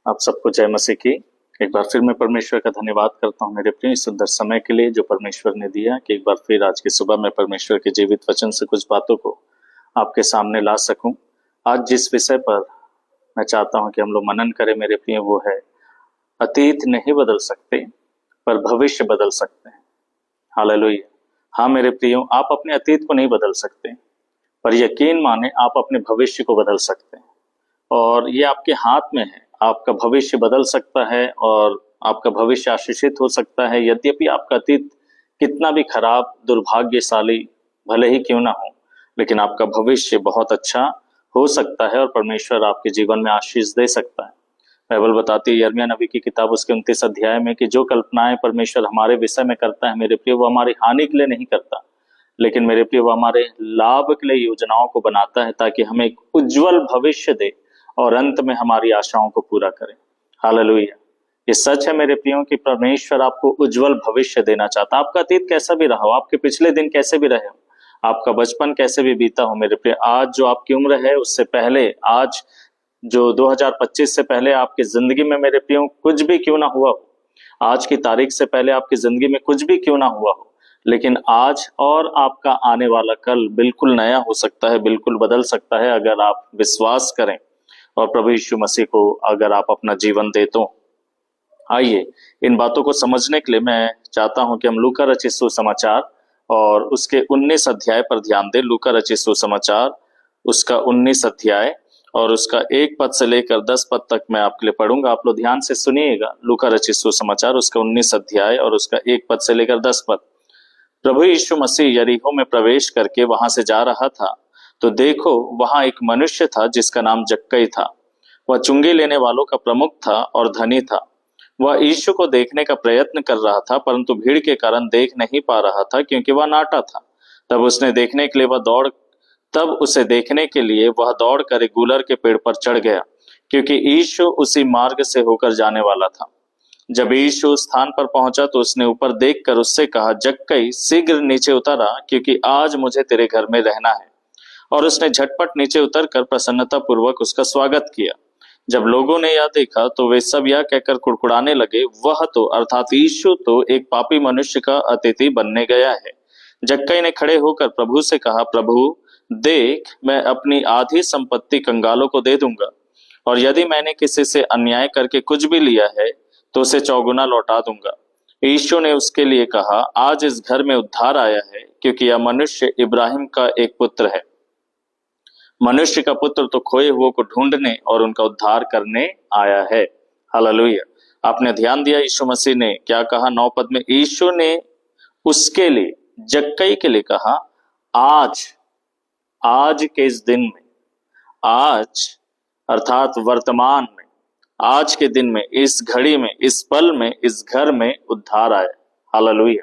आप सबको जय मसीह की। एक बार फिर मैं परमेश्वर का धन्यवाद करता हूँ मेरे प्रिय सुंदर समय के लिए जो परमेश्वर ने दिया कि एक बार फिर आज की सुबह मैं परमेश्वर के जीवित वचन से कुछ बातों को आपके सामने ला सकूं। आज जिस विषय पर मैं चाहता हूं कि हम लोग मनन करें मेरे प्रिय, वो है अतीत नहीं बदल सकते पर भविष्य बदल सकते हैं। हालेलुया। हाँ मेरे प्रियो, आप अपने अतीत को नहीं बदल सकते, पर यकीन माने आप अपने भविष्य को बदल सकते हैं और ये आपके हाथ में है। आपका भविष्य बदल सकता है और आपका भविष्य आशीषित हो सकता है। यद्यपि आपका अतीत कितना भी खराब दुर्भाग्यशाली भले ही क्यों ना हो, लेकिन आपका भविष्य बहुत अच्छा हो सकता है और परमेश्वर आपके जीवन में आशीष दे सकता है। बाइबल बताती है यिर्मयाह नबी की किताब उसके 29 अध्याय में कि जो कल्पनाएं परमेश्वर हमारे विषय में करता है मेरे प्रिय, वो हमारी हानि के लिए नहीं करता, लेकिन मेरे प्रिय वो हमारे लाभ के लिए योजनाओं को बनाता है ताकि हमें एक उज्जवल भविष्य दे और अंत में हमारी आशाओं को पूरा करें। हालेलुया। ये सच है मेरे प्रियो कि परमेश्वर आपको उज्जवल भविष्य देना चाहता है। आपका अतीत कैसा भी रहा हो, आपके पिछले दिन कैसे भी रहे हो, आपका बचपन कैसे भी बीता हो मेरे प्रिय, आज जो आपकी उम्र है उससे पहले, आज जो 2025 से पहले आपकी जिंदगी में मेरे प्रियो कुछ भी क्यों ना हुआ हो, आज की तारीख से पहले आपकी जिंदगी में कुछ भी क्यों ना हुआ हो, लेकिन आज और आपका आने वाला कल बिल्कुल नया हो सकता है, बिल्कुल बदल सकता है अगर आप विश्वास करें और प्रभु यीशु मसीह को अगर आप अपना जीवन दे तो। आइए इन बातों को समझने के लिए मैं चाहता हूं कि हम लूका रचित सुसमाचार और उसके 19 अध्याय पर ध्यान दें। लूका रचित सुसमाचार उसका 19 अध्याय और उसका 1 पद से लेकर 10 पद तक मैं आपके लिए पढ़ूंगा। आप लोग ध्यान से सुनिएगा। लूका रचित सुसमाचार उसका 19 अध्याय और उसका 1 पद से लेकर 10 पद। प्रभु यीशु मसीह यरीहो में प्रवेश करके वहां से जा रहा था, तो देखो वहां एक मनुष्य था जिसका नाम जक्कई था। वह चुंगी लेने वालों का प्रमुख था और धनी था। वह यीशु को देखने का प्रयत्न कर रहा था, परंतु भीड़ के कारण देख नहीं पा रहा था क्योंकि वह नाटा था। तब उसे देखने के लिए वह दौड़ कर एक गूलर के पेड़ पर चढ़ गया, क्योंकि यीशु उसी मार्ग से होकर जाने वाला था। जब यीशु स्थान पर पहुंचा तो उसने ऊपर देखकर उससे कहा, जक्कई शीघ्र नीचे उतर आ, क्योंकि आज मुझे तेरे घर में रहना है। और उसने झटपट नीचे उतरकर प्रसन्नता पूर्वक उसका स्वागत किया। जब लोगों ने यह देखा तो वे सब यह कहकर कुड़कुड़ाने लगे, वह तो अर्थात यीशु तो एक पापी मनुष्य का अतिथि बनने गया है। जक्कई ने खड़े होकर प्रभु से कहा, प्रभु देख, मैं अपनी आधी संपत्ति कंगालों को दे दूंगा, और यदि मैंने किसी से अन्याय करके कुछ भी लिया है तो उसे चौगुना लौटा दूंगा। यीशु ने उसके लिए कहा, आज इस घर में उद्धार आया है, क्योंकि यह मनुष्य इब्राहिम का एक पुत्र है। मनुष्य का पुत्र तो खोए हुए को ढूंढने और उनका उद्धार करने आया है। हालेलुया। आपने ध्यान दिया यीशु मसीह ने क्या कहा 9 पद में? यीशु ने उसके लिए, जक्कई के लिए कहा, आज के इस दिन में, आज अर्थात वर्तमान में, आज के दिन में, इस घड़ी में, इस पल में, इस घर में उद्धार आया। हालेलुया।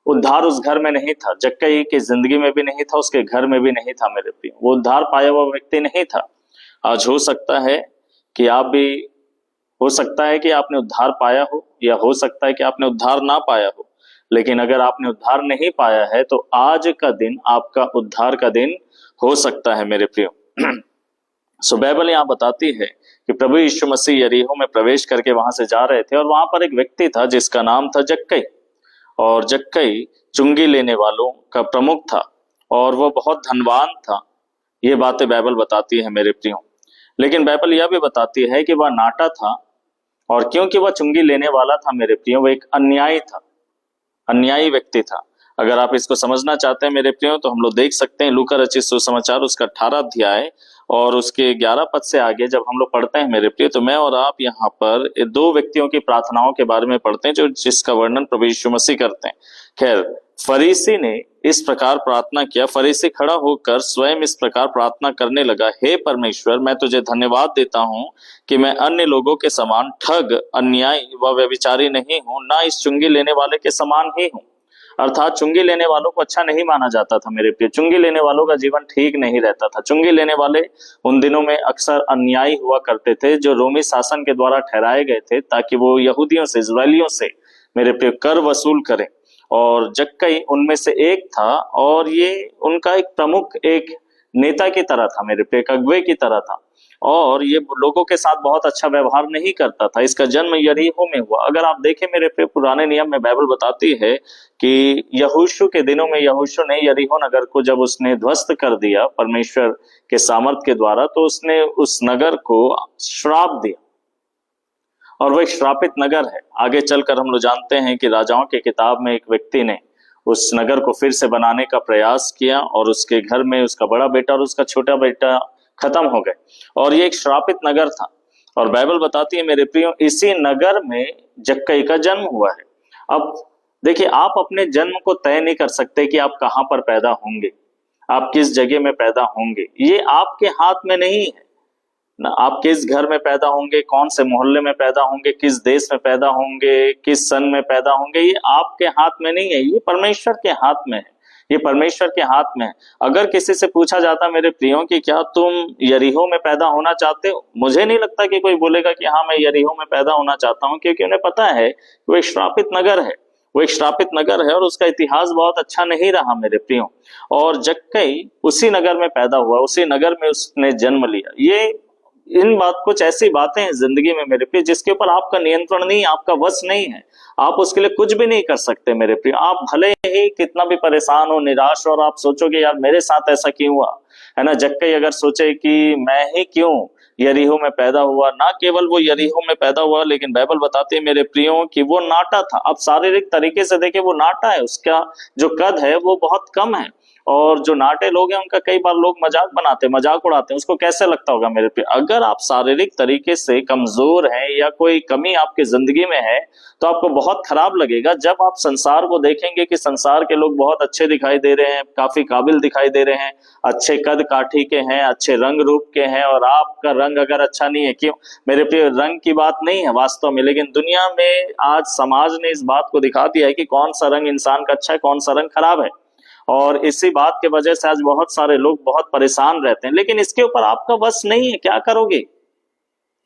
उद्धार उस घर में नहीं था, जक्कई की जिंदगी में भी नहीं था, उसके घर में भी नहीं था मेरे प्रिय। वो उद्धार पाया हुआ व्यक्ति नहीं था। आज हो सकता है कि आप भी, हो सकता है कि आपने उद्धार पाया हो, या हो सकता है कि आपने उद्धार ना पाया हो, लेकिन अगर आपने उद्धार नहीं पाया है तो आज का दिन आपका उद्धार का दिन हो सकता है मेरे प्रियो। सो बाइबल यहाँ बताती है कि प्रभु यीशु मसीह यरीहो में प्रवेश करके वहां से जा रहे थे और वहां पर एक व्यक्ति था जिसका नाम था जक्कई, और जक्कई चुंगी लेने वालों का प्रमुख था और वह बहुत धनवान था। ये बातें बाइबल बताती है मेरे प्रियो। लेकिन बाइबल यह भी बताती है कि वह नाटा था, और क्योंकि वह चुंगी लेने वाला था मेरे प्रियो, वह एक अन्यायी था, अन्यायी व्यक्ति था। अगर आप इसको समझना चाहते हैं मेरे प्रियो तो हम लोग देख सकते हैं लूका रचित सुसमाचार उसका 18 अध्याय और उसके 11 पद से आगे जब हम लोग पढ़ते हैं मेरे प्रिय, तो मैं और आप यहाँ पर 2 व्यक्तियों की प्रार्थनाओं के बारे में पढ़ते हैं जो जिसका वर्णन प्रभु यीशु मसीह करते हैं। खैर, फरीसी ने इस प्रकार प्रार्थना किया। फरीसी खड़ा होकर स्वयं इस प्रकार प्रार्थना करने लगा, हे परमेश्वर, मैं तुझे धन्यवाद देता हूँ कि मैं अन्य लोगों के समान ठग, अन्यायी व व्यभिचारी नहीं हूँ, ना इस चुंगी लेने वाले के समान ही हूँ। अर्थात चुंगी लेने वालों को अच्छा नहीं माना जाता था मेरे प्रिय। चुंगी लेने वालों का जीवन ठीक नहीं रहता था। चुंगी लेने वाले उन दिनों में अक्सर अन्यायी हुआ करते थे, जो रोमी शासन के द्वारा ठहराए गए थे ताकि वो यहूदियों से, इजरायलियों से मेरे प्रिय कर वसूल करें, और जक्कई उनमें से एक था, और ये उनका एक प्रमुख, एक नेता की तरह था मेरे प्रिय, एक अगुवे की तरह था। और ये लोगों के साथ बहुत अच्छा व्यवहार नहीं करता था। इसका जन्म यरीहो में हुआ। अगर आप देखें मेरे पे, पुराने नियम में बाइबल बताती है कि यहोशू के दिनों में यहोशू ने यरीहो नगर को जब उसने ध्वस्त कर दिया परमेश्वर के सामर्थ के द्वारा, तो उसने उस नगर को श्राप दिया और वह एक श्रापित नगर है। आगे चलकर हम लोग जानते हैं कि राजाओं के किताब में एक व्यक्ति ने उस नगर को फिर से बनाने का प्रयास किया और उसके घर में उसका बड़ा बेटा और उसका छोटा बेटा खत्म हो गए, और ये एक श्रापित नगर था। और बाइबल बताती है मेरे प्रियो, इसी नगर में जक्कई का जन्म हुआ है। अब देखिए, आप अपने जन्म को तय नहीं कर सकते कि आप कहां पर पैदा होंगे, आप किस जगह में पैदा होंगे, ये आपके हाथ में नहीं है ना। आप किस घर में पैदा होंगे, कौन से मोहल्ले में पैदा होंगे, किस देश में पैदा होंगे, किस सन में पैदा होंगे, ये आपके हाथ में नहीं है, ये परमेश्वर के हाथ में है, ये परमेश्वर के हाथ में है। अगर किसी से पूछा जाता मेरे प्रियो कि क्या तुम यरीहो में पैदा होना चाहते हो, मुझे नहीं लगता कि कोई बोलेगा कि हाँ मैं यरीहो में पैदा होना चाहता हूँ, क्योंकि उन्हें पता है वो एक श्रापित नगर है, वो एक श्रापित नगर है और उसका इतिहास बहुत अच्छा नहीं रहा मेरे प्रियो। और जक्कई उसी नगर में पैदा हुआ, उसी नगर में उसने जन्म लिया। ये इन बात कुछ ऐसी बातें हैं जिंदगी में मेरे प्रिय जिसके ऊपर आपका नियंत्रण नहीं, आपका वश नहीं है, आप उसके लिए कुछ भी नहीं कर सकते मेरे प्रिय। आप भले ही कितना भी परेशान हो, निराश हो, और आप सोचोगे यार मेरे साथ ऐसा क्यों हुआ, है ना। जक्कई अगर सोचे कि मैं ही क्यों यरीहो में पैदा हुआ, ना केवल वो यरीहो में पैदा हुआ, लेकिन बाइबल बताती है मेरे प्रियो कि वो नाटा था। अब शारीरिक तरीके से देखे वो नाटा है, उसका जो कद है वो बहुत कम है, और जो नाटे लोग हैं उनका कई बार लोग मजाक बनाते हैं, मजाक उड़ाते हैं। उसको कैसे लगता होगा मेरे पे, अगर आप शारीरिक तरीके से कमजोर हैं या कोई कमी आपकी जिंदगी में है तो आपको बहुत खराब लगेगा। जब आप संसार को देखेंगे कि संसार के लोग बहुत अच्छे दिखाई दे रहे हैं, काफी काबिल दिखाई दे रहे हैं, अच्छे कद काठी के हैं, अच्छे रंग रूप के हैं, और आपका रंग अगर अच्छा नहीं है, क्यों मेरे प्रिय, रंग की बात नहीं है वास्तव में, लेकिन दुनिया में आज समाज ने इस बात को दिखा दिया है कि कौन सा रंग इंसान का अच्छा है, कौन सा रंग खराब है। और इसी बात के वजह से आज बहुत सारे लोग बहुत परेशान रहते हैं, लेकिन इसके ऊपर आपका वश नहीं है। क्या करोगे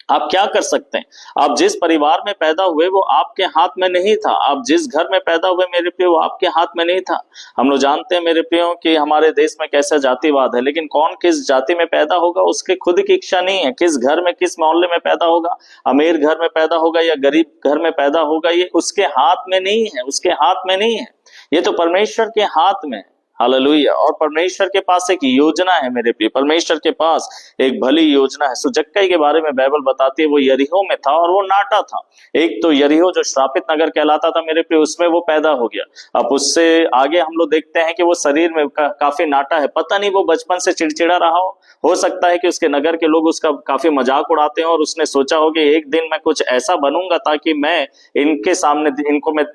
आप, क्या कर सकते हैं। आप जिस परिवार में पैदा हुए वो आपके हाथ में नहीं था, आप जिस घर में पैदा हुए मेरे प्रियो वो आपके हाथ में नहीं था। हम लोग जानते हैं मेरे प्रियो कि हमारे देश में कैसा जातिवाद है, लेकिन कौन किस जाति में पैदा होगा उसके खुद की इच्छा नहीं है। किस घर में, किस मोहल्ले में पैदा होगा, अमीर घर में पैदा होगा या गरीब घर में पैदा होगा, ये उसके हाथ में नहीं है, उसके हाथ में नहीं है, ये तो परमेश्वर के हाथ में है। हालेलुया। और परमेश्वर के पास एक योजना है मेरे प्रिय, परमेश्वर के पास एक भली योजना है। सो जक्कई के बारे में बाइबल बताती है वो यरीहो में था और वो नाटा था। एक तो यरीहो जो श्रापित नगर कहलाता था मेरे प्रिय, उसमें वो पैदा हो गया। अब उससे आगे हम लोग देखते हैं कि वो शरीर में काफी नाटा है। पता नहीं वो बचपन से चिड़चिड़ा रहा हो सकता है कि उसके नगर के लोग उसका काफी मजाक उड़ाते हैं और उसने सोचा हो कि एक दिन मैं कुछ ऐसा बनूंगा ताकि मैं इनके सामने इनको मैं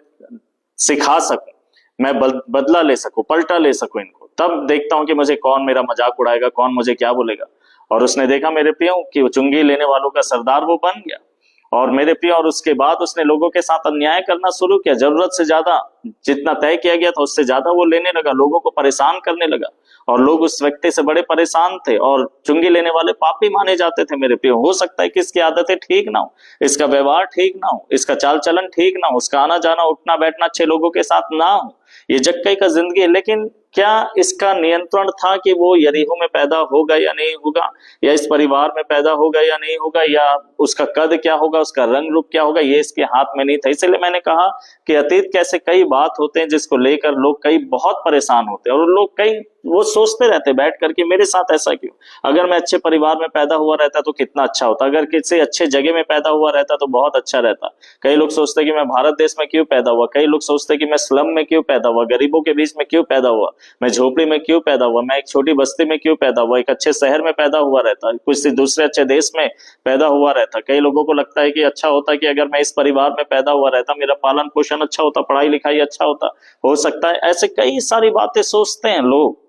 सिखा सकूं, मैं बदला ले सकूं, पलटा ले सकूं इनको, तब देखता हूं कि मुझे कौन मेरा मजाक उड़ाएगा, कौन मुझे क्या बोलेगा। और उसने देखा मेरे प्रियो कि वो चुंगी लेने वालों का सरदार वो बन गया। और मेरे प्रियो, और उसके बाद उसने लोगों के साथ अन्याय करना शुरू किया। जरूरत से ज्यादा, जितना तय किया गया था उससे ज्यादा वो लेने लगा, लोगों को परेशान करने लगा। और लोग उस व्यक्ति से बड़े परेशान थे, और चुंगी लेने वाले पापी माने जाते थे मेरे प्रियो। हो सकता है कि इसकी आदतें ठीक ना हो, इसका व्यवहार ठीक ना हो, इसका चाल चलन ठीक ना हो, उसका आना जाना उठना बैठना अच्छे लोगों के साथ ना हो। ये जक्कई का जिंदगी है। लेकिन क्या इसका नियंत्रण था कि वो यरीहो में पैदा होगा या नहीं होगा, या इस परिवार में पैदा होगा या नहीं होगा, या उसका कद क्या होगा, उसका रंग रूप क्या होगा, ये इसके हाथ में नहीं था। इसलिए मैंने कहा कि अतीत कैसे कई बात होते हैं जिसको लेकर लोग कई बहुत परेशान होते हैं, और लोग कई वो सोचते रहते बैठ करके मेरे साथ ऐसा क्यों, अगर मैं अच्छे परिवार में पैदा हुआ रहता तो कितना अच्छा होता, अगर किसी अच्छे जगह में पैदा हुआ रहता तो बहुत अच्छा रहता। कई लोग सोचते कि मैं भारत देश में क्यों पैदा हुआ, कई लोग सोचते कि मैं स्लम में क्यों पैदा हुआ, गरीबों के बीच में क्यों पैदा हुआ, मैं झोपड़ी में क्यों पैदा हुआ, मैं एक छोटी बस्ती में क्यों पैदा हुआ, एक अच्छे शहर में पैदा हुआ रहता, कुछ दूसरे अच्छे देश में पैदा हुआ रहता। कई लोगों को लगता है कि अच्छा होता कि अगर मैं इस परिवार में पैदा हुआ रहता, मेरा पालन पोषण अच्छा होता, पढ़ाई लिखाई अच्छा होता, हो सकता है। ऐसे कई सारी बातें सोचते हैं लोग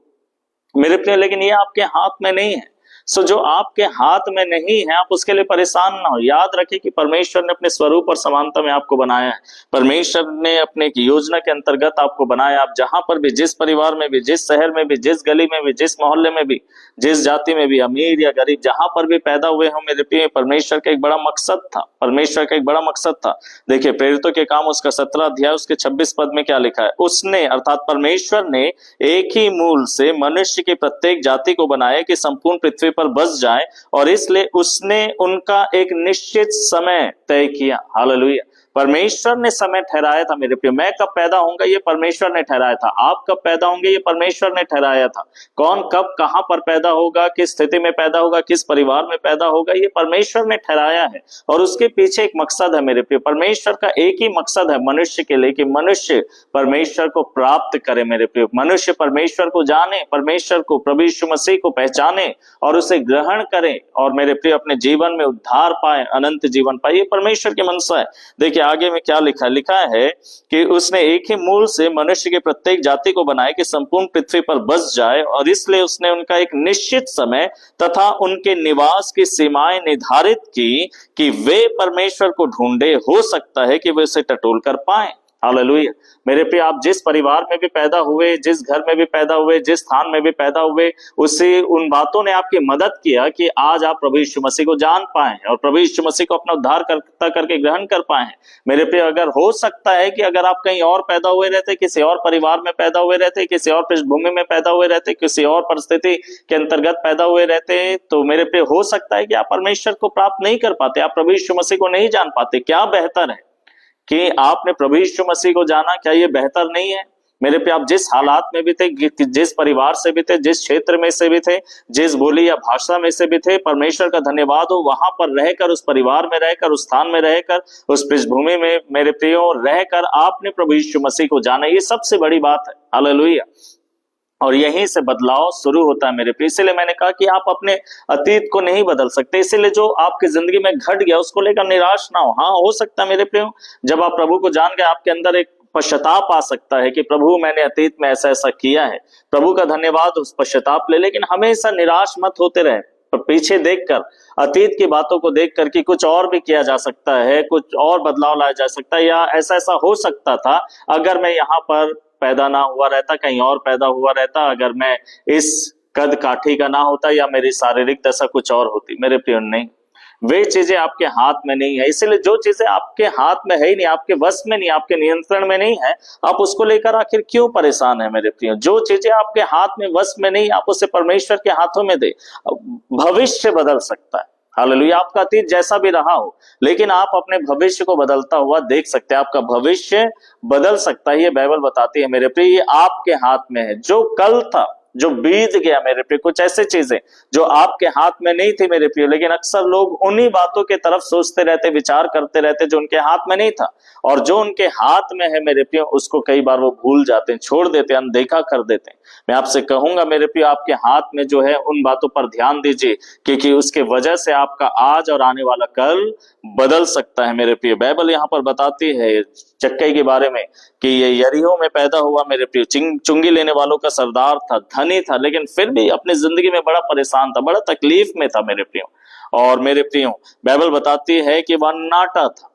मेरे प्रिय, लेकिन ये आपके हाथ में नहीं है। सो जो आपके हाथ में नहीं है आप उसके लिए परेशान ना हो। याद रखिए कि परमेश्वर ने अपने स्वरूप और समानता में आपको बनाया है। परमेश्वर ने अपने एक योजना के अंतर्गत आपको बनाया। आप जहां पर भी, जिस परिवार में भी, जिस शहर में भी, जिस गली में भी, जिस मोहल्ले में भी, जिस जाति में भी, अमीर या गरीब, जहां पर भी पैदा हुए हो मेरे प्रिय, परमेश्वर का एक बड़ा मकसद था, परमेश्वर का एक बड़ा मकसद था। देखिए प्रेरितों के काम उसका 17 अध्याय उसके 26 पद में क्या लिखा है, उसने अर्थात परमेश्वर ने एक ही मूल से मनुष्य की प्रत्येक जाति को बनाया कि संपूर्ण पृथ्वी पर बस जाए, और इसलिए उसने उनका एक निश्चित समय तय किया। हालेलुया। परमेश्वर ने समय ठहराया था मेरे प्रिय। मैं कब पैदा होऊंगा ये परमेश्वर ने ठहराया था। आप कब पैदा होंगे ये परमेश्वर ने ठहराया था। कौन कब कहां पर पैदा होगा, किस स्थिति में पैदा होगा, किस परिवार में पैदा होगा, ये परमेश्वर ने ठहराया है। और उसके पीछे एक मकसद है मेरे प्रिय। परमेश्वर का एक ही मकसद है मनुष्य के लिए, कि मनुष्य परमेश्वर को प्राप्त करे मेरे प्रिय। मनुष्य परमेश्वर को जाने, परमेश्वर को, प्रभु यीशु मसीह को पहचाने और उसे ग्रहण करे, और मेरे प्रिय अपने जीवन में उद्धार पाए, अनंत जीवन पाए। ये परमेश्वर की मनसा है। देखिए आगे में क्या लिखा है कि उसने एक ही मूल से मनुष्य के प्रत्येक जाति को बनाया कि संपूर्ण पृथ्वी पर बस जाए, और इसलिए उसने उनका एक निश्चित समय तथा उनके निवास की सीमाएं निर्धारित की कि वे परमेश्वर को ढूंढे। हो सकता है कि वे उसे टटोल कर पाए। हालेलुया। मेरे प्रिय, आप जिस परिवार में भी पैदा हुए, जिस घर में भी पैदा हुए, जिस स्थान में भी पैदा हुए, उससे उन बातों ने आपकी मदद किया कि आज आप प्रभु यीशु मसीह को जान पाए और प्रभु यीशु मसीह को अपना उद्धारकर्ता करके ग्रहण कर पाए। मेरे प्रिय, अगर हो सकता है कि अगर आप कहीं और पैदा हुए रहते, किसी और परिवार में पैदा हुए रहते, किसी और पृष्ठभूमि में पैदा हुए रहते, किसी और परिस्थिति के अंतर्गत पैदा हुए रहते, तो मेरे प्रिय हो सकता है कि आप परमेश्वर को प्राप्त नहीं कर पाते, आप प्रभु यीशु मसीह को नहीं जान पाते। क्या बेहतर है कि आपने प्रभु यीशु मसीह को जाना? क्या ये बेहतर नहीं है? मेरे पे आप जिस हालात में भी थे, जिस परिवार से भी थे, जिस क्षेत्र में से भी थे, जिस बोली या भाषा में से भी थे, परमेश्वर का धन्यवाद हो, वहां पर रहकर, उस परिवार में रहकर, उस स्थान में रहकर, उस पृष्ठभूमि में मेरे प्रियो रहकर आपने प्रभु यीशु मसीह को जाना। ये सबसे बड़ी बात है। हालेलुया। और यहीं से बदलाव शुरू होता है मेरे प्रिय। इसीलिए मैंने कहा कि आप अपने अतीत को नहीं बदल सकते। इसीलिए जो आपकी जिंदगी में घट गया उसको लेकर निराश ना हो। हाँ, हो सकता है मेरे प्रिय, जब आप प्रभु को जान गए आपके अंदर एक पश्चाताप आ सकता है कि प्रभु मैंने अतीत में ऐसा ऐसा किया है। प्रभु का धन्यवाद उस पश्चाताप ले, लेकिन हमेशा निराश मत होते रहे। पर पीछे देखकर, अतीत की बातों को देखकर कि कुछ और भी किया जा सकता है, कुछ और बदलाव लाया जा सकता है, या ऐसा ऐसा हो सकता था अगर मैं यहाँ पर पैदा ना हुआ रहता, कहीं और पैदा हुआ रहता, अगर मैं इस कद काठी का ना होता, या मेरी शारीरिक दशा कुछ और होती। मेरे प्रिय, नहीं, वे चीजें आपके हाथ में नहीं है। इसलिए जो चीजें आपके हाथ में है ही नहीं, आपके वश में नहीं, आपके नियंत्रण में नहीं है, आप उसको लेकर आखिर क्यों परेशान है मेरे प्रिय? जो चीजें आपके हाथ में, वश में नहीं, आप उसे परमेश्वर के हाथों में दे। भविष्य बदल सकता है। हालेलुया। आपका अतीत जैसा भी रहा हो, लेकिन आप अपने भविष्य को बदलता हुआ देख सकते हैं। आपका भविष्य बदल सकता है, ये बाइबल बताती है मेरे प्रिय। ये आपके हाथ में है। जो कल था, जो बीत गया मेरे प्रिय, कुछ ऐसे चीजें जो आपके हाथ में नहीं थी मेरे प्रिय, लेकिन अक्सर लोग उन्हीं बातों के तरफ सोचते रहते, विचार करते रहते जो उनके हाथ में नहीं था। और जो उनके हाथ में है मेरे प्रिय, उसको कई बार वो भूल जाते हैं, छोड़ देते हैं, अनदेखा कर देते हैं। मैं आपसे कहूंगा मेरे प्रिय, आपके हाथ में जो है उन बातों पर ध्यान दीजिए, क्योंकि उसके वजह से आपका आज और आने वाला कल बदल सकता है मेरे प्रिय। बाइबल यहाँ पर बताती है जक्कई के बारे में कि ये यरीहो में पैदा हुआ मेरे प्रिय, चुंगी लेने वालों का सरदार था, धनी था, लेकिन फिर भी अपनी जिंदगी में बड़ा परेशान था, बड़ा तकलीफ में था मेरे प्रियो। और मेरे प्रियो, बाइबल बताती है कि वह नाटा था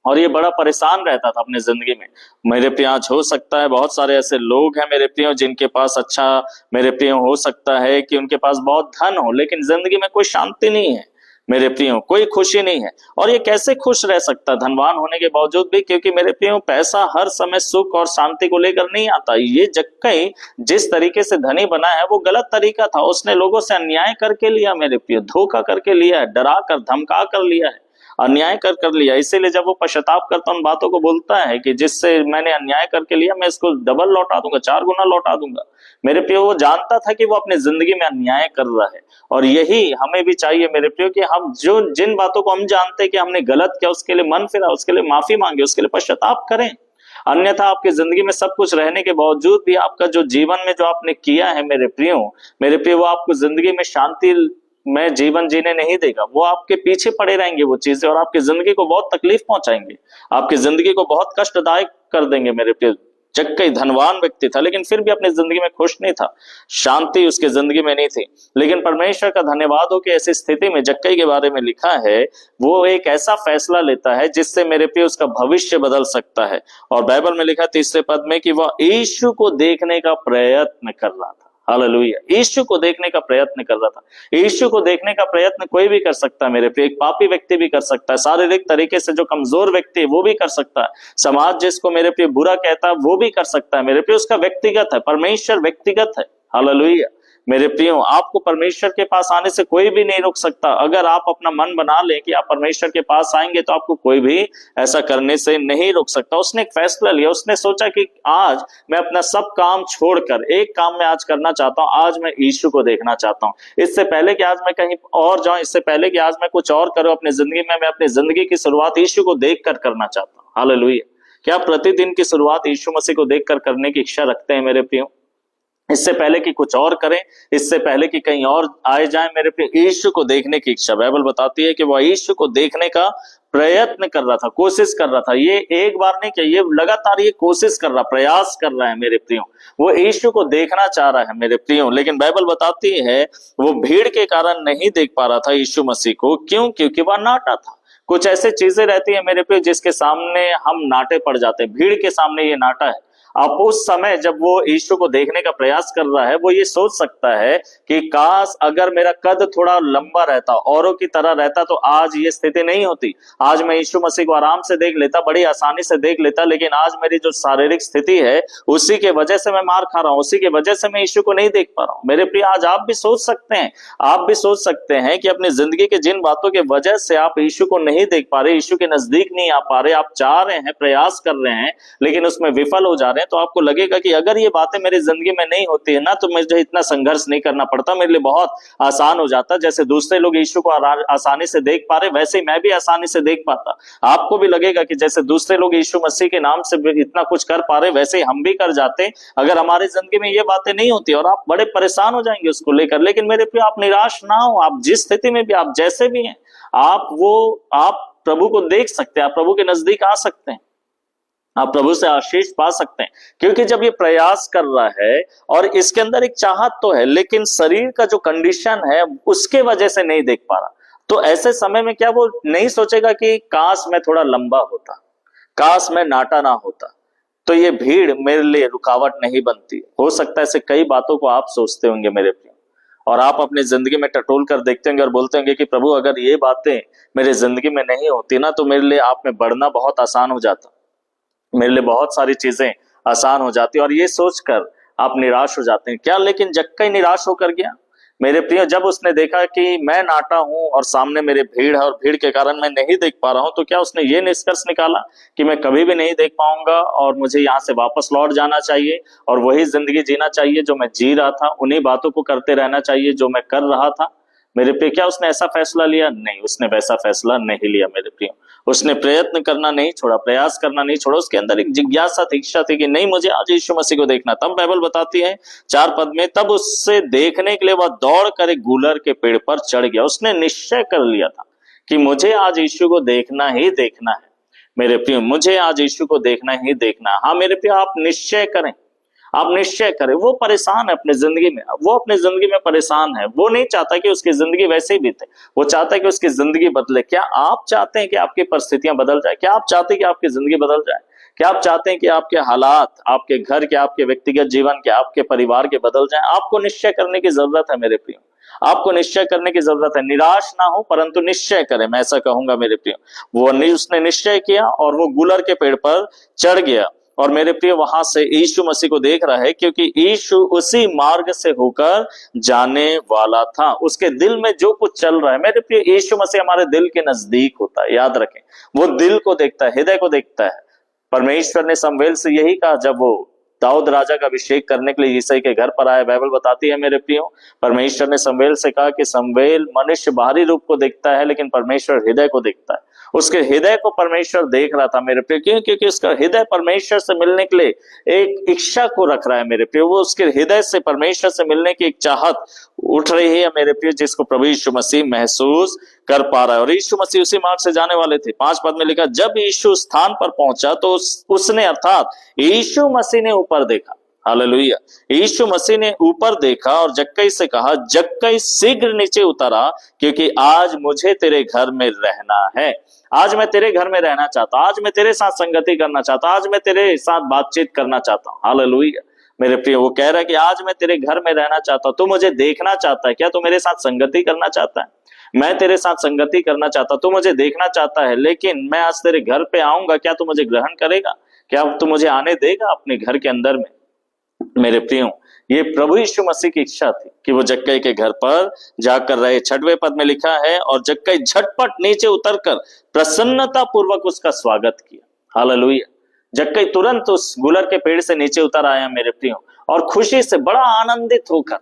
और ये बड़ा परेशान रहता था अपनी जिंदगी में। मेरे प्रिय, आज हो सकता है बहुत सारे ऐसे लोग हैं मेरे प्रियो जिनके पास, अच्छा मेरे प्रियो, हो सकता है कि उनके पास बहुत धन हो, लेकिन जिंदगी में कोई शांति नहीं है मेरे प्रियो, कोई खुशी नहीं है। और ये कैसे खुश रह सकता है धनवान होने के बावजूद भी? क्योंकि मेरे प्रियो, पैसा हर समय सुख और शांति को लेकर नहीं आता। ये जक्कई जिस तरीके से धनी बना है वो गलत तरीका था। उसने लोगों से अन्याय करके लिया मेरे प्रियो, धोखा करके लिया है, डरा कर, धमका कर लिया है, अन्याय कर लिया। इसीलिए जब वो पश्चाताप करता उन बातों को बोलता है कि जिससे मैंने अन्याय करके लिया, मैं इसको डबल लौटा दूंगा, 4 गुना लौटा दूंगा। मेरे प्रियो, वो जानता था कि वो अपनी जिंदगी में अन्याय कर रहा है। और यही हमें भी चाहिए मेरे प्रियो कि हम जिन बातों को हम जानते हैं कि हमने गलत किया, उसके लिए मन फिरा, उसके लिए माफी मांगे, उसके लिए पश्चाताप करें। अन्यथा आपकी जिंदगी में सब कुछ रहने के बावजूद भी आपका जो जीवन में जो आपने किया है मेरे प्रियो, वो आपको जिंदगी में शांति में जीवन जीने नहीं देगा। वो आपके पीछे पड़े रहेंगे वो चीजें, और आपकी जिंदगी को बहुत तकलीफ पहुंचाएंगे, आपकी जिंदगी को बहुत कष्टदायक कर देंगे मेरे प्रिय। जक्कई धनवान व्यक्ति था, लेकिन फिर भी अपनी जिंदगी में खुश नहीं था, शांति उसकी जिंदगी में नहीं थी। लेकिन परमेश्वर का धन्यवाद हो कि ऐसी स्थिति में जक्कई के बारे में लिखा है, वो एक ऐसा फैसला लेता है जिससे मेरे प्रिय उसका भविष्य बदल सकता है। और बाइबल में लिखा 3 पद में कि वह यीशु को देखने का प्रयत्न कर रहा था। हालेलुया। यीशु को देखने का प्रयत्न कर रहा था। यीशु को देखने का प्रयत्न कोई भी कर सकता है मेरे प्रिय, एक पापी व्यक्ति भी कर सकता है, शारीरिक तरीके से जो कमजोर व्यक्ति है वो भी कर सकता है, समाज जिसको मेरे प्रिय बुरा कहता है वो भी कर सकता है मेरे प्रिय। उसका व्यक्तिगत है, परमेश्वर व्यक्तिगत है। हालेलुया। मेरे प्रियो, आपको परमेश्वर के पास आने से कोई भी नहीं रोक सकता। अगर आप अपना मन बना लें कि आप परमेश्वर के पास आएंगे तो आपको कोई भी ऐसा करने से नहीं रोक सकता। उसने एक फैसला लिया, उसने सोचा कि आज मैं अपना सब काम छोड़कर एक काम मैं आज करना चाहता हूं, आज मैं यीशु को देखना चाहता हूं। इससे पहले कि आज मैं कहीं और जाऊं, इससे पहले कि आज मैं कुछ और करूं अपनी जिंदगी में, मैं अपनी जिंदगी की शुरुआत यीशु को देखकर करना चाहता हूं। हालेलुया। क्या प्रतिदिन की शुरुआत यीशु मसीह को देखकर करने की इच्छा रखते हैं मेरे प्रियो? इससे पहले कि कुछ और करें, इससे पहले कि कहीं और आए जाएं, मेरे प्रिय, यीशु को देखने की इच्छा। बाइबल बताती है कि वह यीशु को देखने का प्रयत्न कर रहा था, कोशिश कर रहा था। ये एक बार नहीं किया, ये लगातार ये कोशिश कर रहा, प्रयास कर रहा है मेरे प्रियो। वो यीशु को देखना चाह रहा है मेरे प्रियो, लेकिन बाइबल बताती है वो भीड़ के कारण नहीं देख पा रहा था यीशु मसीह को। क्यों? क्योंकि वह नाटा था। कुछ ऐसे चीजें रहती है मेरे प्रियो जिसके सामने हम नाटे पड़ जाते हैं। भीड़ के सामने ये नाटा है। अब उस समय जब वो यीशु को देखने का प्रयास कर रहा है, वो ये सोच सकता है कि काश अगर मेरा कद थोड़ा लंबा रहता, औरों की तरह रहता, तो आज ये स्थिति नहीं होती। आज मैं यीशु मसीह को आराम से देख लेता, बड़ी आसानी से देख लेता। लेकिन आज मेरी जो शारीरिक स्थिति है, उसी के वजह से मैं मार खा रहा हूं, उसी के वजह से मैं यीशु को नहीं देख पा रहा हूं। मेरे प्रिय, आज आप भी सोच सकते हैं, आप भी सोच सकते हैं कि अपनी जिंदगी के जिन बातों के वजह से आप यीशु को नहीं देख पा रहे, यीशु के नजदीक नहीं आ पा रहे, आप चाह रहे हैं, प्रयास कर रहे हैं, लेकिन उसमें विफल हो जा रहे हैं, तो आपको लगेगा कि अगर ये बातें मेरी जिंदगी में नहीं होती है ना, तो मुझे इतना संघर्ष नहीं करना पड़ता, मेरे लिए बहुत आसान हो जाता। जैसे दूसरे लोग यीशु को आसानी से देख पा रहे, वैसे ही मैं भी आसानी से देख पाता। आपको भी लगेगा कि जैसे दूसरे लोग यीशु मसीह के नाम से इतना कुछ कर पा रहे, वैसे ही हम भी कर जाते अगर हमारी जिंदगी में ये बातें नहीं होती, और आप बड़े परेशान हो जाएंगे उसको लेकर। लेकिन मेरे प्रिय, आप निराश ना हो। आप जिस स्थिति में भी, आप जैसे भी हैं, आप प्रभु को देख सकते हैं, आप प्रभु के नजदीक आ सकते हैं, आप प्रभु से आशीष पा सकते हैं। क्योंकि जब ये प्रयास कर रहा है और इसके अंदर एक चाहत तो है, लेकिन शरीर का जो कंडीशन है उसके वजह से नहीं देख पा रहा, तो ऐसे समय में क्या वो नहीं सोचेगा कि काश मैं थोड़ा लंबा होता, काश मैं नाटा ना होता, तो ये भीड़ मेरे लिए रुकावट नहीं बनती। हो सकता है ऐसे कई बातों को आप सोचते होंगे मेरे प्रिय, और आप अपनी जिंदगी में टटोल कर देखते होंगे और बोलते होंगे कि प्रभु अगर ये बातें मेरी जिंदगी में नहीं होती ना, तो मेरे लिए आप में बढ़ना बहुत आसान हो जाता, मेरे लिए बहुत सारी चीजें आसान हो जाती, और ये सोचकर आप निराश हो जाते हैं। क्या लेकिन जक्कई निराश होकर गया मेरे प्रिय? जब उसने देखा कि मैं नाटा हूं और सामने मेरे भीड़ है और भीड़ के कारण मैं नहीं देख पा रहा हूं, तो क्या उसने ये निष्कर्ष निकाला कि मैं कभी भी नहीं देख पाऊंगा और मुझे यहां से वापस लौट जाना चाहिए और वही जिंदगी जीना चाहिए जो मैं जी रहा था, उन्हीं बातों को करते रहना चाहिए जो मैं कर रहा था? मेरे प्रिय, क्या उसने ऐसा फैसला लिया? नहीं, उसने वैसा फैसला नहीं लिया मेरे प्रिय। उसने प्रयत्न करना नहीं छोड़ा, प्रयास करना नहीं छोड़ा। उसके अंदर एक जिज्ञासा थी, इच्छा थी कि नहीं, मुझे आज यीशु मसीह को देखना। तब बाइबल बताती है 4 पद में, तब उससे देखने के लिए वह दौड़ कर एक गूलर के पेड़ पर चढ़ गया। उसने निश्चय कर लिया था कि मुझे आज यीशु को देखना ही देखना है मेरे प्रिय, मुझे आज यीशु को देखना ही देखना है। हाँ मेरे प्रिय, आप निश्चय करें, आप निश्चय करें। वो परेशान है अपनी जिंदगी में, वो अपनी जिंदगी में परेशान है, वो नहीं चाहता कि उसकी जिंदगी वैसे ही बीते, वो चाहता है कि उसकी जिंदगी बदले। क्या आप चाहते हैं कि आपकी परिस्थितियां बदल जाए? क्या आप चाहते हैं कि आपकी जिंदगी बदल जाए? क्या आप चाहते हैं कि आपके हालात, आपके घर के, आपके व्यक्तिगत जीवन के, आपके परिवार के बदल जाए? आपको निश्चय करने की जरूरत है मेरे प्रिय, आपको निश्चय करने की जरूरत है। निराश ना हो, परंतु निश्चय करें, मैं ऐसा कहूंगा मेरे प्रिय। उसने निश्चय किया और वो गुलर के पेड़ पर चढ़ गया, और मेरे प्रिय वहां से यीशु मसीह को देख रहा है, क्योंकि यीशु उसी मार्ग से होकर जाने वाला था। उसके दिल में जो कुछ चल रहा है मेरे प्रिय, यीशु मसीह हमारे दिल के नजदीक होता है, याद रखें। वो दिल को देखता है, हृदय को देखता है। परमेश्वर ने शमूएल से यही कहा जब वो दाऊद राजा का अभिषेक करने के लिए यिशै के घर पर आया। बाइबल बताती है मेरे प्रियो, परमेश्वर ने शमूएल से कहा कि शमूएल मनुष्य बाहरी रूप को देखता है, लेकिन परमेश्वर हृदय को देखता है। उसके हृदय को परमेश्वर देख रहा था मेरे प्रिय, क्यों? क्योंकि उसका हृदय परमेश्वर से मिलने के लिए एक इच्छा को रख रहा है मेरे प्रिय। वो उसके हृदय से परमेश्वर से मिलने की एक चाहत उठ रही है मेरे प्रिय, जिसको प्रभु यीशु मसीह महसूस कर पा रहा है। और यीशु मसीह उसी मार्ग से जाने वाले थे। 5 पद में लिखा, जब यीशु स्थान पर पहुंचा तो उसने अर्थात यीशु मसीह ने ऊपर देखा। हालेलुया। यीशु मसीह ने ऊपर देखा और जक्कई से कहा, जक्कई शीघ्र नीचे उतरा, क्योंकि आज मुझे तेरे घर में रहना है। आज मैं तेरे घर में रहना चाहता हूं, आज मैं तेरे साथ संगति करना चाहता हूं, आज मैं तेरे साथ बातचीत करना चाहता हूं। हालेलुया मेरे प्रिय, वो कह रहा है कि आज मैं तेरे घर में रहना चाहता हूं। तू मुझे देखना चाहता है क्या? तू मेरे साथ संगति करना चाहता है? मैं तेरे साथ संगति करना चाहता हूं, तू मुझे देखना चाहता है, लेकिन मैं आज तेरे घर पे आऊंगा, क्या तू मुझे ग्रहण करेगा? क्या तू मुझे आने देगा अपने घर के अंदर में? मेरे प्रियो, ये प्रभु यीशु मसीह की इच्छा थी कि वो जक्कई के घर पर जाकर रहे। 6वें पद में लिखा है, और जक्कई झटपट नीचे उतरकर प्रसन्नता पूर्वक उसका स्वागत किया। हालेलुया। जक्कई तुरंत उस गुलर के पेड़ से नीचे उतर आया मेरे प्रियो, और खुशी से बड़ा आनंदित होकर,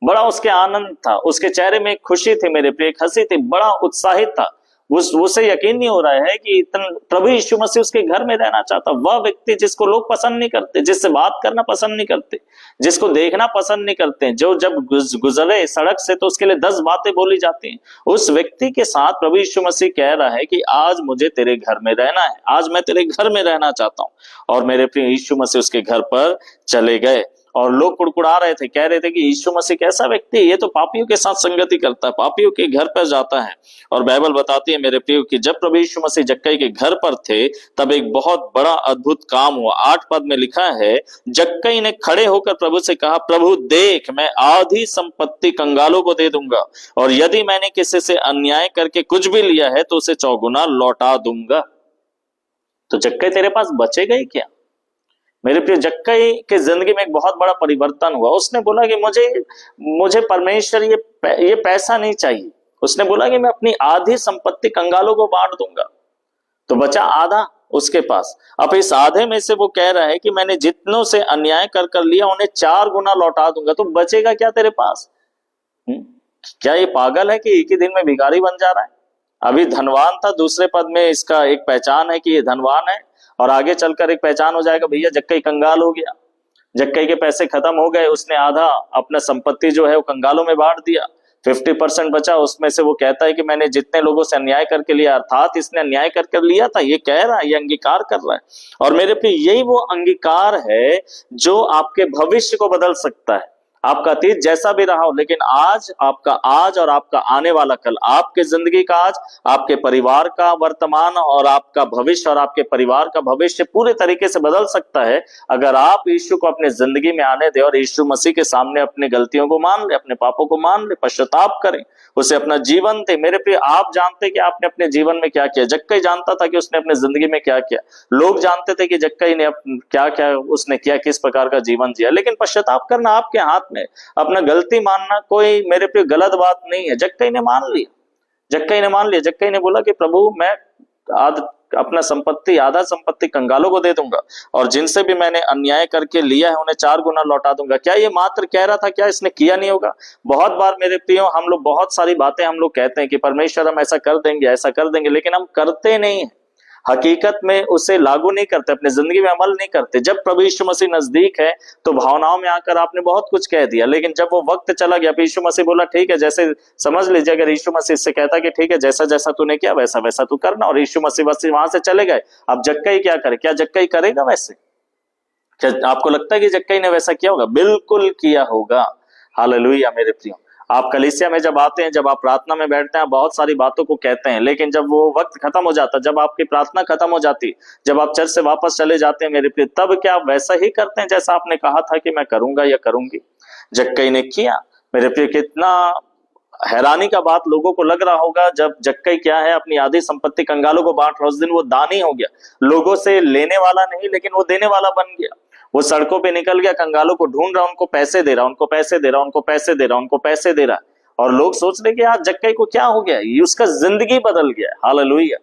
बड़ा उसके आनंद था, उसके चेहरे में एक खुशी थी मेरे प्रिय, एक हंसी थी, बड़ा उत्साहित था। उसे यकीन नहीं हो रहा है कि प्रभु यीशु मसीह उसके घर में रहना चाहता। वह व्यक्ति जिसको लोग पसंद नहीं करते, जिससे बात करना पसंद नहीं करते, जिसको देखना पसंद नहीं करते, जो जब गुजरे सड़क से तो उसके लिए 10 बातें बोली जाती हैं, उस व्यक्ति के साथ प्रभु यीशु मसीह कह रहा है कि आज मुझे तेरे घर में रहना है, आज मैं तेरे घर में रहना चाहता हूं। और मेरे प्रिय यीशु मसीह उसके घर पर चले गए, और लोग कुड़कुड़ा रहे थे, कह रहे थे कि यीशु मसीह कैसा व्यक्ति है, ये तो पापियों के साथ संगति करता है, पापियों के घर पर जाता है। और बाइबल बताती है मेरे प्रियो कि जब प्रभु यीशु मसीह जक्कई के घर पर थे तब एक बहुत बड़ा अद्भुत काम हुआ। 8 पद में लिखा है, जक्कई ने खड़े होकर प्रभु से कहा, प्रभु देख, मैं आधी संपत्ति कंगालों को दे दूंगा, और यदि मैंने किसी से अन्याय करके कुछ भी लिया है तो उसे 4 गुना लौटा दूंगा। तो जक्कई तेरे पास बचेगा ही क्या? मेरे प्रिय, जक्कई के जिंदगी में एक बहुत बड़ा परिवर्तन हुआ। उसने बोला कि मुझे परमेश्वर ये पैसा नहीं चाहिए। उसने बोला कि मैं अपनी आधी संपत्ति कंगालों को बांट दूंगा। तो बचा आधा उसके पास। अब इस आधे में से वो कह रहा है कि मैंने जितनों से अन्याय कर लिया उन्हें 4 गुना लौटा दूंगा। तो बचेगा क्या तेरे पास? क्या ये पागल है कि एक ही दिन में भिखारी बन जा रहा है? अभी धनवान था, दूसरे पद में इसका एक पहचान है कि ये धनवान है, और आगे चलकर एक पहचान हो जाएगा, भैया जक्कई कंगाल हो गया, जक्कई के पैसे खत्म हो गए, उसने आधा अपना संपत्ति जो है वो कंगालों में बांट दिया, 50% बचा, उसमें से वो कहता है कि मैंने जितने लोगों से अन्याय करके लिया, अर्थात इसने अन्याय करके लिया था, ये कह रहा है, ये अंगीकार कर रहा है। और मेरे पे यही वो अंगीकार है जो आपके भविष्य को बदल सकता है। आपका अतीत जैसा भी रहा हो, लेकिन आज आपका आज और आपका आने वाला कल, आपके जिंदगी का आज, आपके परिवार का वर्तमान और आपका भविष्य और आपके परिवार का भविष्य पूरे तरीके से बदल सकता है अगर आप यीशु को अपने जिंदगी में आने दें और यीशु मसीह के सामने अपनी गलतियों को मान ले, अपने पापों को मान ले, पश्चाताप करें, उसे अपना जीवन दे। मेरे प्रिय, आप जानते कि आपने अपने जीवन में क्या किया। जक्कई जानता था कि उसने अपने जिंदगी में क्या किया। लोग जानते थे कि जक्कई ने क्या क्या उसने किया, किस प्रकार का जीवन जिया, लेकिन पश्चाताप करना आपके हाथ में। अपना गलती मानना कोई मेरे प्रिय गलत बात नहीं है। जक्कई ने मान लिया, जक्कई ने मान लिया। जक्कई ने बोला कि प्रभु मैं अपना संपत्ति, आधा संपत्ति कंगालों को दे दूंगा, और जिनसे भी मैंने अन्याय करके लिया है उन्हें 4 गुना लौटा दूंगा। क्या ये मात्र कह रहा था, क्या इसने किया नहीं होगा? बहुत बार मेरे प्रियो हम लोग बहुत सारी बातें हम लोग कहते हैं कि परमेश्वर हम ऐसा कर देंगे, ऐसा कर देंगे, लेकिन हम करते नहीं है। हकीकत में उसे लागू नहीं करते, अपनी जिंदगी में अमल नहीं करते। जब प्रभु यीशु मसीह नजदीक है तो भावनाओं में आकर आपने बहुत कुछ कह दिया, लेकिन जब वो वक्त चला गया, यीशु मसीह बोला ठीक है, जैसे समझ लीजिए, अगर यीशु मसीह से कहता कि ठीक है, जैसा जैसा तूने किया वैसा वैसा तू करना, और यीशु मसीह वहां से चले गए। अब जक्कई क्या करे? क्या जक्कई करेगा वैसे? क्या आपको लगता है कि जक्कई ने वैसा किया होगा? बिल्कुल किया होगा। हालेलुया मेरे प्रियो। आप कलीसिया में जब आते हैं, जब आप प्रार्थना में बैठते हैं, बहुत सारी बातों को कहते हैं, लेकिन जब वो वक्त खत्म हो जाता, जब आपकी प्रार्थना खत्म हो जाती, जब आप चर्च से वापस चले जाते हैं मेरे प्रिय, तब क्या आप वैसा ही करते हैं जैसा आपने कहा था कि मैं करूंगा या करूंगी? जक्कई ने किया। मेरे प्रिय, कितना हैरानी का बात लोगों को लग रहा होगा जब जक्कई क्या है, अपनी आधी संपत्ति कंगालों को बांट रहा। उस दिन वो दानी हो गया, लोगों से लेने वाला नहीं लेकिन वो देने वाला बन गया। वो सड़कों पे निकल गया, कंगालों को ढूंढ रहा, उनको पैसे दे रहा, उनको पैसे दे रहा, उनको पैसे दे रहा, उनको पैसे दे रहा। और लोग सोच रहे कि यार जक्कई को क्या हो गया, ये उसका जिंदगी बदल गया। हालेलुया,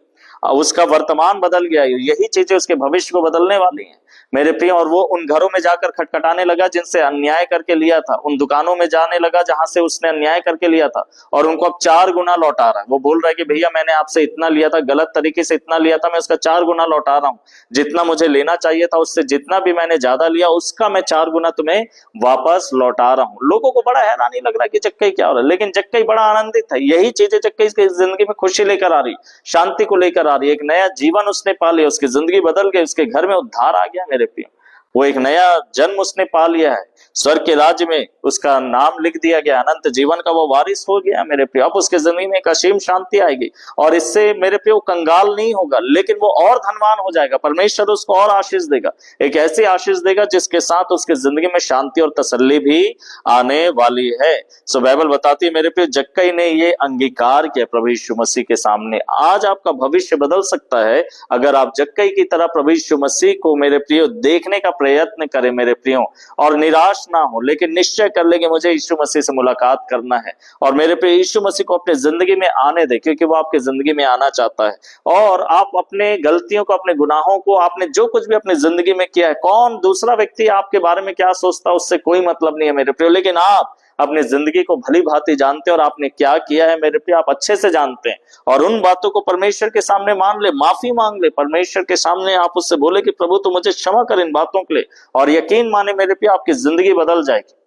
उसका वर्तमान बदल गया। यही चीजें उसके भविष्य को बदलने वाली हैं मेरे प्रिय। और वो उन घरों में जाकर खटखटाने लगा जिनसे अन्याय करके लिया था, उन दुकानों में जाने लगा जहां से उसने अन्याय करके लिया था, और उनको अब 4 गुना लौटा रहा है। वो बोल रहा है कि भैया मैंने आपसे इतना लिया था, गलत तरीके से इतना लिया था, मैं उसका 4 गुना लौटा रहा हूं। जितना मुझे लेना चाहिए था उससे जितना भी मैंने ज्यादा लिया उसका मैं 4 गुना तुम्हें वापस लौटा रहा हूं। लोगों को बड़ा हैरानी लग रहा है कि जक्कई क्या हो रहा है, लेकिन जक्कई बड़ा आनंदित है। यही चीजें जक्कई की जिंदगी में खुशी लेकर आ रही, शांति को लेकर आ रही, एक नया जीवन उसने पा लिया, उसकी जिंदगी बदल गई, उसके घर में उद्धार आ गया मेरे प्रिय। वो एक नया जन्म उसने पा लिया है, स्वर्ग के राज्य में उसका नाम लिख दिया गया, अनंत जीवन का वो वारिस हो गया मेरे प्रिय। अब उसके जिंदगी में एक असीम शांति आएगी, और इससे मेरे प्रिय वो कंगाल नहीं होगा, लेकिन वो और धनवान हो जाएगा। परमेश्वर उसको और आशीष देगा, एक ऐसी आशीष देगा जिसके साथ उसके जिंदगी में शांति और तसल्ली भी आने वाली है। सो बाइबल बताती है मेरे प्रिय, जक्कई ने ये अंगीकार किया प्रभु यीशु मसीह के सामने। आज आपका भविष्य बदल सकता है अगर आप जक्कई की तरह प्रभु यीशु मसीह को मेरे प्रिय देखने का प्रयत्न करें मेरे प्रियो, और निराश ना हो, लेकिन निश्चय कर ले कि मुझे यीशु मसीह से मुलाकात करना है और मेरे प्रिय यीशु मसीह को अपने जिंदगी में आने दे, क्योंकि वो आपकी जिंदगी में आना चाहता है। और आप अपने गलतियों को, अपने गुनाहों को, आपने जो कुछ भी अपनी जिंदगी में किया है, कौन दूसरा व्यक्ति आपके बारे में क्या सोचता है उससे कोई मतलब नहीं है मेरे प्रिय, लेकिन आप अपनी जिंदगी को भली भांति जानते हैं और आपने क्या किया है मेरे प्रिय, आप अच्छे से जानते हैं। और उन बातों को परमेश्वर के सामने मान ले, माफी मांग ले परमेश्वर के सामने, आप उससे बोले कि प्रभु तू मुझे क्षमा कर इन बातों के लिए, और यकीन माने मेरे प्रिय आपकी जिंदगी बदल जाएगी।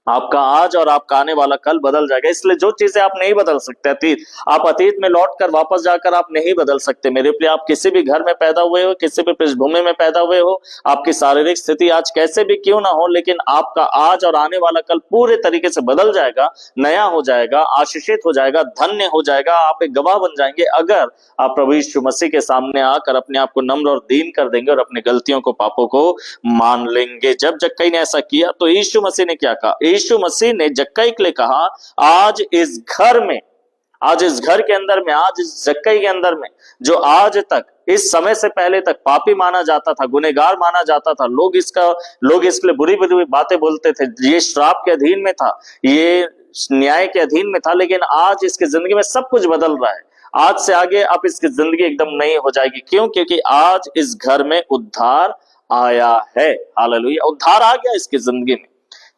आपका आज और आपका आने वाला कल बदल जाएगा। इसलिए जो चीजें आप नहीं बदल सकते अतीत, आप अतीत में लौटकर वापस जाकर आप नहीं बदल सकते मेरे प्रिय। आप किसी भी घर में पैदा हुए हो, किसी भी पृष्ठभूमि में पैदा हुए हो, आपकी शारीरिक स्थिति आज कैसे भी क्यों ना हो, लेकिन आपका आज और आने वाला कल पूरे तरीके से बदल जाएगा, नया हो जाएगा, आशीषित हो जाएगा, धन्य हो जाएगा। आप एक गवाह बन जाएंगे अगर आप प्रभु यीशु मसीह के सामने आकर अपने आप को नम्र और दीन कर देंगे और अपनी गलतियों को, पापों को मान लेंगे। जब जक्कई ने ऐसा किया तो यीशु मसीह ने क्या कहा? यीशु मसीह ने जक्कई के लिए कहा, आज इस घर में, आज इस घर के अंदर में, आज इस जक्कई के अंदर में, जो आज तक, इस समय से पहले तक पापी माना जाता था, गुनहगार माना जाता था, लोग इसके लिए बुरी बुरी बातें बोलते थे, ये श्राप के अधीन में था, ये न्याय के अधीन में था, लेकिन आज इसकी जिंदगी में सब कुछ बदल रहा है। आज से आगे अब इसकी जिंदगी एकदम नई हो जाएगी। क्यों? क्योंकि आज इस घर में उद्धार आया है। हालेलुया, उद्धार आ गया इसकी जिंदगी में,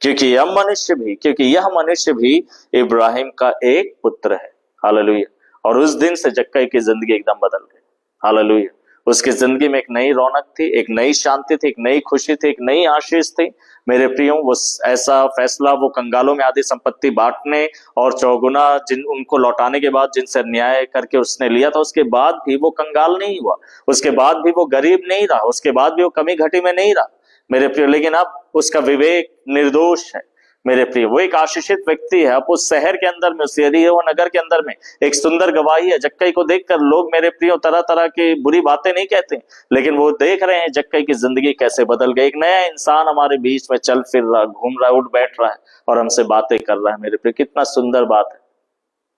क्योंकि यह मनुष्य भी इब्राहिम का एक पुत्र है। हालेलुया। और उस दिन से जक्कई की जिंदगी एकदम बदल गई। हालेलुया। उसकी जिंदगी में एक नई रौनक थी, एक नई शांति थी, एक नई खुशी थी, एक नई आशीष थी मेरे प्रियो। वो ऐसा फैसला वो कंगालों में आधी संपत्ति बांटने और चौगुना उनको लौटाने के बाद जिनसे न्याय करके उसने लिया था, उसके बाद भी वो कंगाल नहीं हुआ, उसके बाद भी वो गरीब नहीं रहा, उसके बाद भी वो कमी घटी में नहीं रहा मेरे प्रिय। लेकिन अब उसका विवेक निर्दोष है मेरे प्रिय, वो एक आशीषित व्यक्ति है। अब उस शहर के अंदर में, उस यरीहो नगर के अंदर में एक सुंदर गवाही है। जक्कई को देखकर लोग मेरे प्रिय तरह तरह की बुरी बातें नहीं कहते, लेकिन वो देख रहे हैं जक्कई की जिंदगी कैसे बदल गई। एक नया इंसान हमारे बीच में चल फिर रहा, घूम रहा, उठ बैठ रहा है और हमसे बातें कर रहा है मेरे प्रिय। कितना सुंदर बात है।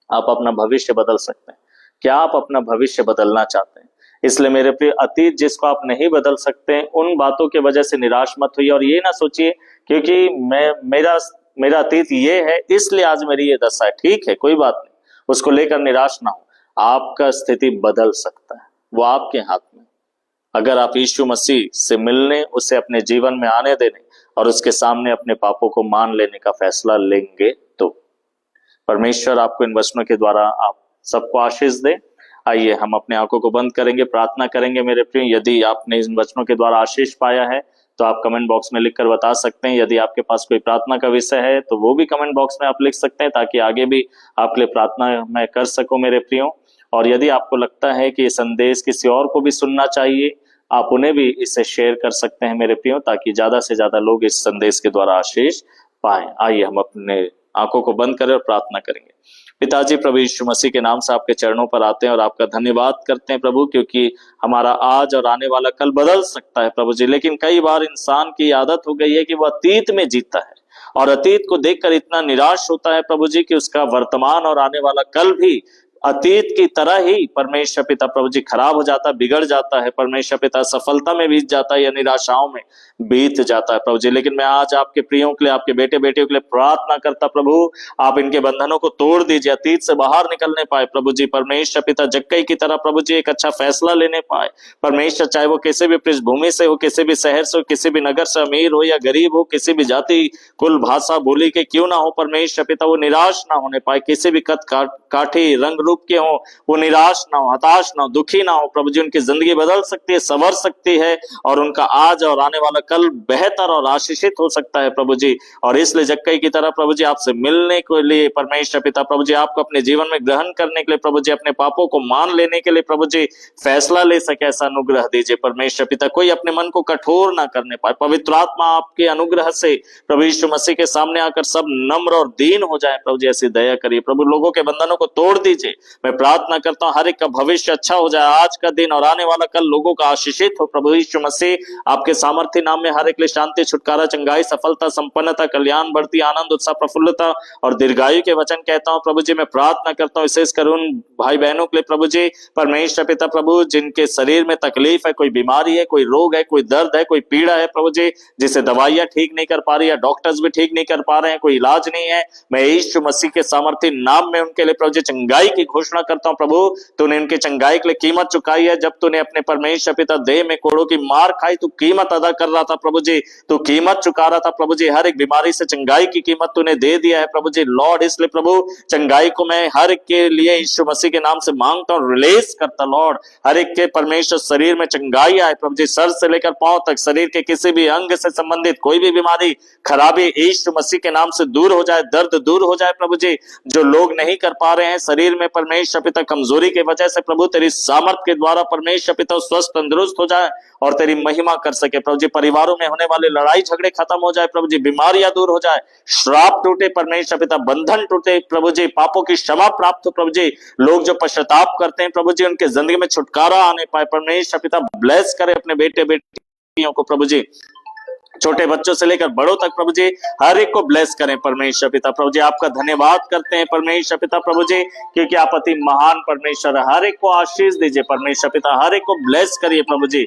आप अपना भविष्य बदल सकते हैं। क्या आप अपना भविष्य बदलना चाहते हैं? इसलिए मेरे प्रिय, अतीत जिसको आप नहीं बदल सकते, उन बातों की वजह से निराश मत होइए और ये ना सोचिए क्योंकि मेरा अतीत ये है इसलिए आज मेरी ये दशा है। ठीक है, कोई बात नहीं, उसको लेकर निराश ना हो। आपका स्थिति बदल सकता है, वो आपके हाथ में। अगर आप यीशु मसीह से मिलने, उसे अपने जीवन में आने देने और उसके सामने अपने पापों को मान लेने का फैसला लेंगे तो परमेश्वर आपको इन वचनों के द्वारा आप सबको आशीष दे। आइए हम अपने आंखों को बंद करेंगे, प्रार्थना करेंगे मेरे प्रिय। यदि आपने इन वचनों के द्वारा आशीष पाया है तो आप कमेंट बॉक्स में लिखकर बता सकते हैं। यदि आपके पास कोई प्रार्थना का विषय है तो वो भी कमेंट बॉक्स में आप लिख सकते हैं, ताकि आगे भी आपके लिए प्रार्थना मैं कर सकूं मेरे प्रियो। और यदि आपको लगता है कि ये संदेश किसी और को भी सुनना चाहिए, आप उन्हें भी इसे शेयर कर सकते हैं मेरे प्रियो, ताकि ज्यादा से ज्यादा लोग इस संदेश के द्वारा आशीष पाएं। आइए हम अपने आंखों को बंद करें और प्रार्थना करेंगे। पिताजी, प्रभु यीशु मसीह के नाम से आपके चरणों पर आते हैं और आपका धन्यवाद करते हैं प्रभु, क्योंकि हमारा आज और आने वाला कल बदल सकता है प्रभु जी। लेकिन कई बार इंसान की आदत हो गई है कि वह अतीत में जीता है और अतीत को देखकर इतना निराश होता है प्रभु जी कि उसका वर्तमान और आने वाला कल भी अतीत की तरह ही परमेश्वर पिता प्रभु जी खराब हो जाता है, बिगड़ जाता है परमेश्वर पिता, सफलता में बीत जाता है या निराशाओं में बीत जाता है प्रभु जी। लेकिन मैं आज आपके प्रियों के लिए, आपके बेटे बेटियों के लिए प्रार्थना करता प्रभु, आप इनके बंधनों को तोड़ दीजिए, अतीत से बाहर निकलने पाए प्रभु जी। परमेश्वर पिता जक्कई की तरह प्रभु जी एक अच्छा फैसला लेने पाए परमेश्वर, चाहे वो किसी भी पृष्ठभूमि से हो, किसी भी शहर से हो, किसी भी नगर से, अमीर हो या गरीब हो, किसी भी जाति कुल भाषा बोली के क्यों ना हो परमेश्वर पिता, वो निराश ना होने पाए। किसी भी कद काठी रंग रूप के हो, वो निराश ना हो, हताश ना हो, दुखी ना हो प्रभु जी। उनकी जिंदगी बदल सकती है, संवर सकती है और उनका आज और आने वाला कल बेहतर और आशीषित हो सकता है प्रभु जी। और इसलिए जक्कई की तरह प्रभु जी आपसे मिलने के लिए परमेश्वर पिता प्रभु जी, आपको अपने जीवन में ग्रहण करने के लिए प्रभु जी, अपने पापों को मान लेने के लिए प्रभु जी फैसला ले सके, ऐसा अनुग्रह दीजिए परमेश्वर पिता। कोई अपने मन को कठोर ना करने पाए। पवित्र आत्मा आपके अनुग्रह से प्रभु यीशु मसीह के सामने आकर सब नम्र और दीन हो जाए प्रभु जी, ऐसी दया करिए प्रभु। लोगों के बंधनों को तोड़ दीजिए मैं प्रार्थना करता हूँ हर एक का भविष्य अच्छा हो जाए, आज का दिन और आने वाला कल लोगों का आशीषित हो। प्रभु यीशु मसीह आपके सामर्थ्य नाम में हर एक लिए शांति, छुटकारा, चंगाई, सफलता, संपन्नता, कल्याण, बढ़ती, आनंद, उत्साह, प्रफुल्लता और दीर्घायु के वचन कहता हूँ। प्रभु जी मैं प्रार्थना करता हूँ विशेषकर उन भाई बहनों के लिए प्रभु जी, परमेश्वर पिता प्रभु, जिनके शरीर में तकलीफ है, कोई बीमारी है, कोई रोग है, कोई दर्द है, कोई पीड़ा है प्रभु जी, जिसे दवाइयां ठीक नहीं कर पा रही है, डॉक्टर्स भी ठीक नहीं कर पा रहे हैं, कोई इलाज नहीं है, मैं यीशु मसीह के सामर्थ्य नाम में उनके लिए प्रभु जी चंगाई की घोषणा करता हूं। प्रभु तूने उनके चंगाई के लिए कीमत चुकाई है, जब तूने अपने परमेश्वर पिता देह में कोड़ों की मार खाई, तू कीमत अदा कर रहा था प्रभु जी, तू कीमत चुका रहा था प्रभु जी, हर एक बीमारी से चंगाई की कीमत तूने दे दिया है प्रभु जी लॉर्ड। इसलिए प्रभु चंगाई को मैं हर एक के लिए यीशु मसीह के नाम से मांगता हूं, रिलीज करता लॉर्ड, हर एक के परमेश्वर शरीर में चंगाई आए प्रभु जी, सर से लेकर पांव तक शरीर के किसी भी अंग से संबंधित कोई भी बीमारी खराबी यीशु मसीह के नाम से दूर हो जाए, दर्द दूर हो जाए प्रभु जी, जो लोग नहीं कर पा रहे हैं शरीर में परमेश्वर पिता कमजोरी की वजह से, प्रभु तेरी सामर्थ के द्वारा परमेश्वर पिता स्वस्थ तंदुरुस्त हो जाए और तेरी महिमा कर सके प्रभु जी। परिवारों में होने वाले लड़ाई झगड़े खत्म हो जाए प्रभु जी, बीमारियां दूर हो जाए, श्राप टूटे परमेश्वर पिता, बंधन टूटे प्रभु जी, पापों की क्षमा प्राप्त हो प्रभु जी, लोग जो पश्चाताप करते हैं प्रभु जी उनके जिंदगी में छुटकारा आने पाए परमेश्वर पिता। ब्लेस करे अपने बेटे बेटियों को प्रभु जी, छोटे बच्चों से लेकर बड़ों तक प्रभु जी, हर एक को ब्लेस करें परमेश्वर पिता प्रभु जी। आपका धन्यवाद करते हैं परमेश्वर पिता प्रभु जी, क्योंकि आप अति महान परमेश्वर, हर एक को आशीष दीजिए परमेश्वर पिता, हर एक को ब्लेस करिए प्रभु जी।